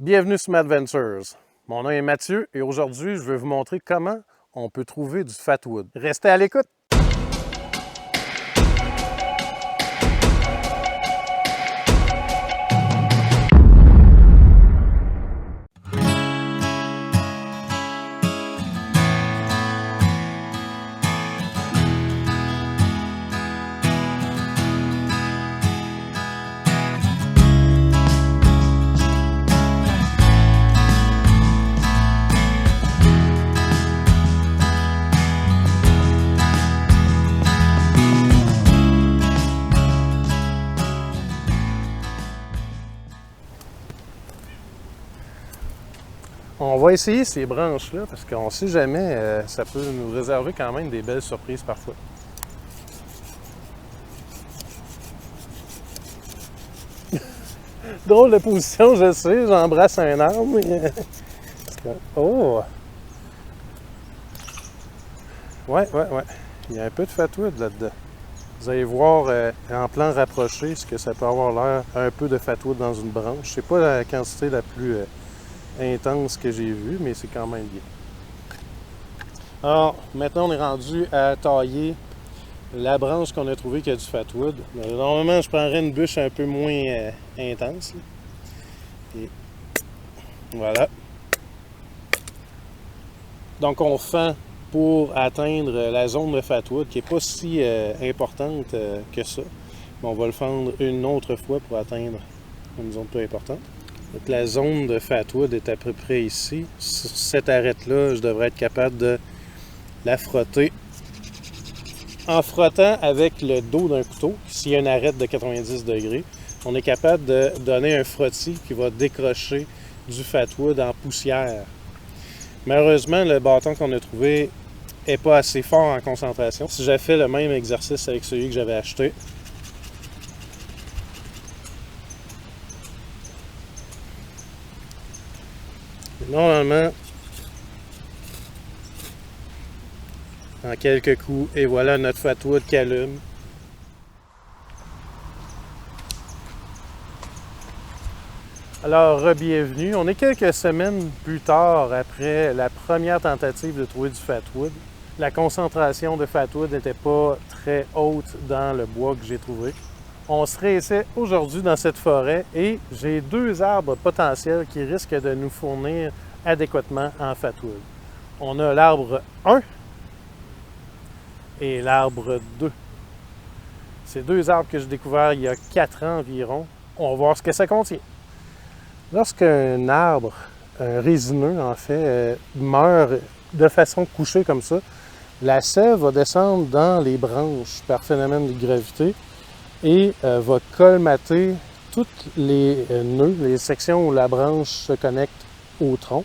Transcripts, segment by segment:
Bienvenue sur Madventures. Mon nom est Mathieu et aujourd'hui, je vais vous montrer comment on peut trouver du fatwood. Restez à l'écoute! On va essayer ces branches-là parce qu'on ne sait jamais, ça peut nous réserver quand même des belles surprises parfois. Drôle de position, je sais, j'embrasse un arbre. Mais... Oh! Ouais. Il y a un peu de fatwood là-dedans. Vous allez voir en plan rapproché ce que ça peut avoir l'air un peu de fatwood dans une branche. C'est pas la quantité la plus intense que j'ai vue, mais c'est quand même bien. Alors, maintenant on est rendu à tailler la branche qu'on a trouvée qui a du fatwood. Normalement, je prendrais une bûche un peu moins intense. Là. Et voilà. Donc on fend pour atteindre la zone de fatwood qui n'est pas si importante que ça. Mais on va le fendre une autre fois pour atteindre une zone plus importante. Donc la zone de fatwood est à peu près ici. Sur cette arête-là, je devrais être capable de la frotter en frottant avec le dos d'un couteau. S'il y a une arête de 90 degrés, on est capable de donner un frottis qui va décrocher du fatwood en poussière. Malheureusement, le bâton qu'on a trouvé n'est pas assez fort en concentration. Si j'avais fait le même exercice avec celui que j'avais acheté, normalement, en quelques coups, et voilà notre fatwood qui allume. Alors, bienvenue. On est quelques semaines plus tard après la première tentative de trouver du fatwood. La concentration de fatwood n'était pas très haute dans le bois que j'ai trouvé. On se réessaie aujourd'hui dans cette forêt et j'ai deux arbres potentiels qui risquent de nous fournir adéquatement en fatwood. On a l'arbre 1 et l'arbre 2. C'est deux arbres que j'ai découverts il y a 4 ans environ. On va voir ce que ça contient. Lorsqu'un arbre, un résineux en fait, meurt de façon couchée comme ça, la sève va descendre dans les branches par phénomène de gravité et va colmater toutes les nœuds, les sections où la branche se connecte au tronc.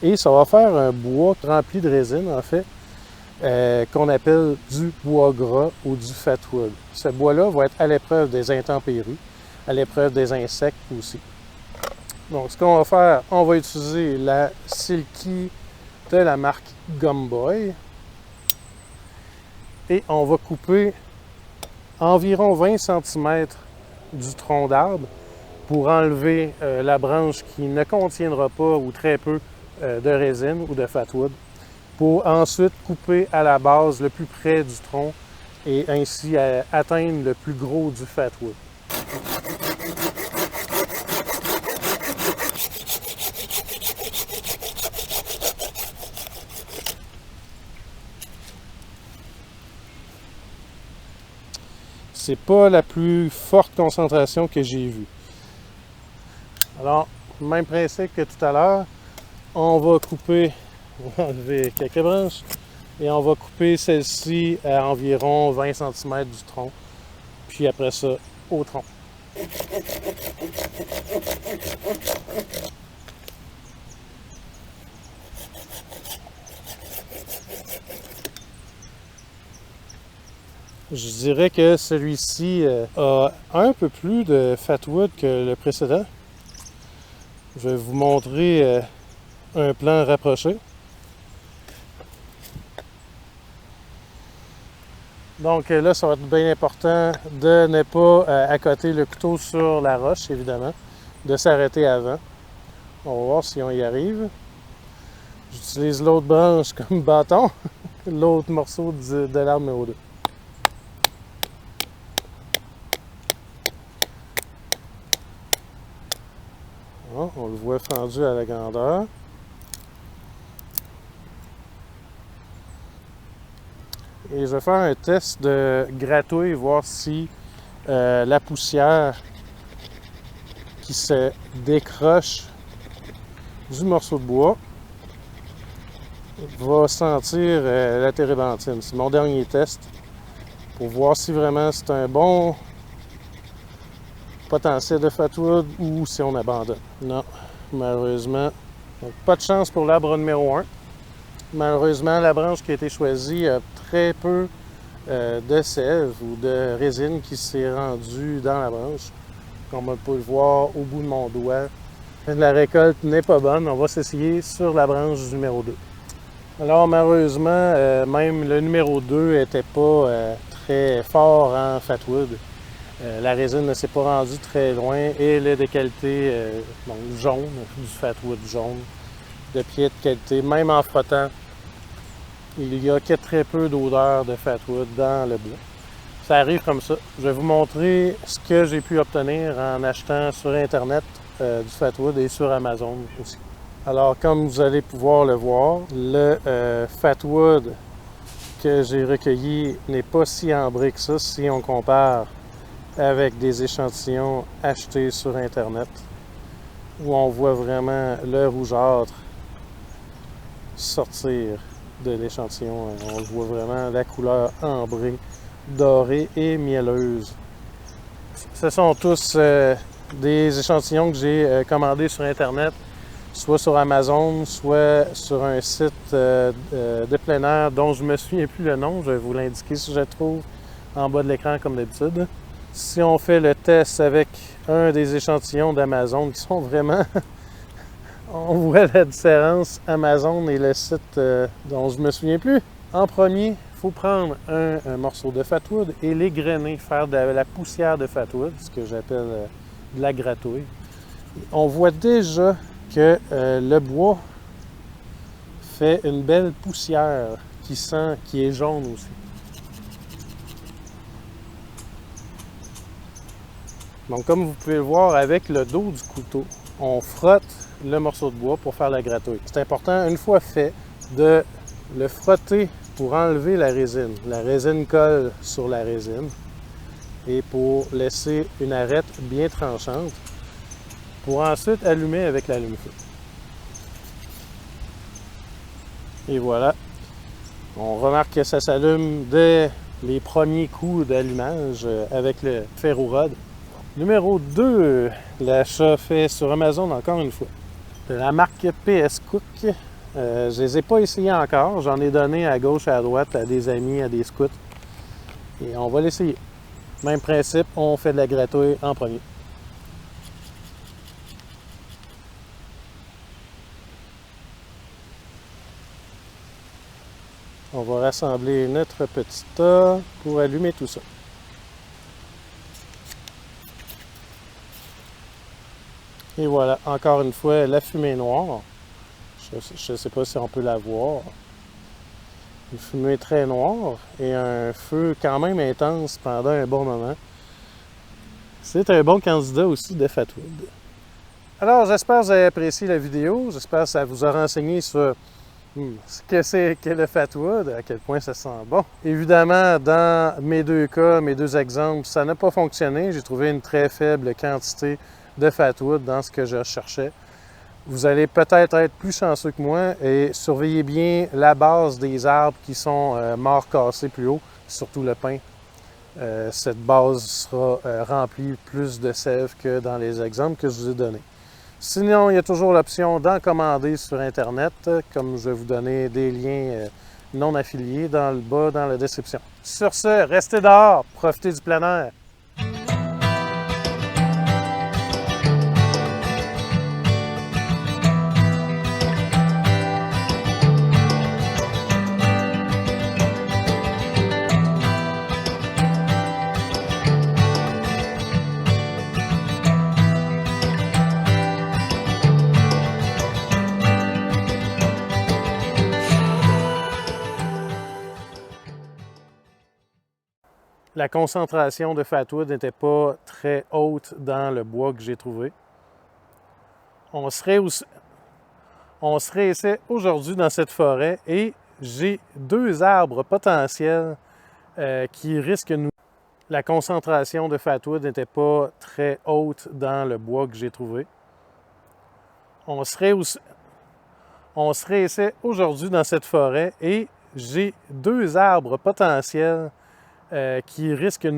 Et ça va faire un bois rempli de résine, en fait, qu'on appelle du bois gras ou du fatwood. Ce bois-là va être à l'épreuve des intempéries, à l'épreuve des insectes aussi. Donc, ce qu'on va faire, on va utiliser la Silky de la marque Gumboy. Et on va couper environ 20 cm du tronc d'arbre pour enlever la branche qui ne contiendra pas ou très peu de résine ou de fatwood, pour ensuite couper à la base le plus près du tronc et ainsi atteindre le plus gros du fatwood. C'est pas la plus forte concentration que j'ai vue. Alors, même principe que tout à l'heure, on va couper, on va enlever quelques branches et on va couper celle-ci à environ 20 cm du tronc, puis après ça, au tronc. Je dirais que celui-ci a un peu plus de fatwood que le précédent. Je vais vous montrer un plan rapproché. Donc là, ça va être bien important de ne pas accoter le couteau sur la roche, évidemment, de s'arrêter avant. On va voir si on y arrive. J'utilise l'autre branche comme bâton, l'autre morceau de l'arbre numéro 2. Bon, on le voit fendu à la grandeur. Et je vais faire un test de gratouille, voir si la poussière qui se décroche du morceau de bois va sentir la térébenthine. C'est mon dernier test pour voir si vraiment c'est un bon potentiel de fatwood ou si on abandonne. Non, malheureusement. Donc, pas de chance pour l'arbre numéro 1. Malheureusement, la branche qui a été choisie a très peu de sève ou de résine qui s'est rendue dans la branche. Comme on peut le voir au bout de mon doigt, la récolte n'est pas bonne. On va s'essayer sur la branche numéro 2. Alors malheureusement, même le numéro 2 n'était pas très fort en fatwood. La résine ne s'est pas rendue très loin et elle est de qualité donc jaune, du fatwood jaune, de pied de qualité. Même en frottant, il n'y a que très peu d'odeur de fatwood dans le bois. Ça arrive comme ça. Je vais vous montrer ce que j'ai pu obtenir en achetant sur Internet du fatwood et sur Amazon aussi. Alors, comme vous allez pouvoir le voir, le fatwood que j'ai recueilli n'est pas si ambré que ça si on compare avec des échantillons achetés sur Internet où on voit vraiment le rougeâtre sortir de l'échantillon. On voit vraiment la couleur ambrée, dorée et mielleuse. Ce sont tous des échantillons que j'ai commandés sur Internet, soit sur Amazon, soit sur un site de plein air dont je ne me souviens plus le nom. Je vais vous l'indiquer si je le trouve en bas de l'écran comme d'habitude. Si on fait le test avec un des échantillons d'Amazon qui sont vraiment... on voit la différence Amazon et le site dont je ne me souviens plus. En premier, il faut prendre un morceau de fatwood et l'égrener, faire de la poussière de fatwood, ce que j'appelle de la gratouille. On voit déjà que le bois fait une belle poussière qui est jaune aussi. Donc comme vous pouvez le voir avec le dos du couteau, on frotte le morceau de bois pour faire la gratouille. C'est important, une fois fait, de le frotter pour enlever la résine. La résine colle sur la résine et pour laisser une arête bien tranchante pour ensuite allumer avec l'allume-feu. Et voilà, on remarque que ça s'allume dès les premiers coups d'allumage avec le ferro-rod. Numéro 2, l'achat fait sur Amazon encore une fois. De la marque PS Cook. Je ne les ai pas essayés encore. J'en ai donné à gauche et à droite à des amis, à des scouts. Et on va l'essayer. Même principe, on fait de la gratouille en premier. On va rassembler notre petit tas pour allumer tout ça. Et voilà, encore une fois, la fumée noire. Je ne sais pas si on peut la voir. Une fumée très noire et un feu quand même intense pendant un bon moment. C'est un bon candidat aussi de fatwood. Alors, j'espère que vous avez apprécié la vidéo. J'espère que ça vous a renseigné sur ce que c'est que le fatwood, à quel point ça sent bon. Évidemment, dans mes deux cas, mes deux exemples, ça n'a pas fonctionné. J'ai trouvé une très faible quantité de fatwood dans ce que je recherchais. Vous allez peut-être être plus chanceux que moi et surveillez bien la base des arbres qui sont morts cassés plus haut, surtout le pin. Cette base sera remplie plus de sève que dans les exemples que je vous ai donnés. Sinon, il y a toujours l'option d'en commander sur Internet, comme je vais vous donner des liens non affiliés dans le bas dans la description. Sur ce, restez dehors, profitez du plein air. La concentration de fatwood n'était pas très haute dans le bois que j'ai trouvé. On serait aujourd'hui dans cette forêt et j'ai 2 arbres potentiels qui risquent nous. La concentration de fatwood n'était pas très haute dans le bois que j'ai trouvé. On serait aujourd'hui dans cette forêt et j'ai 2 arbres potentiels qui risquent nous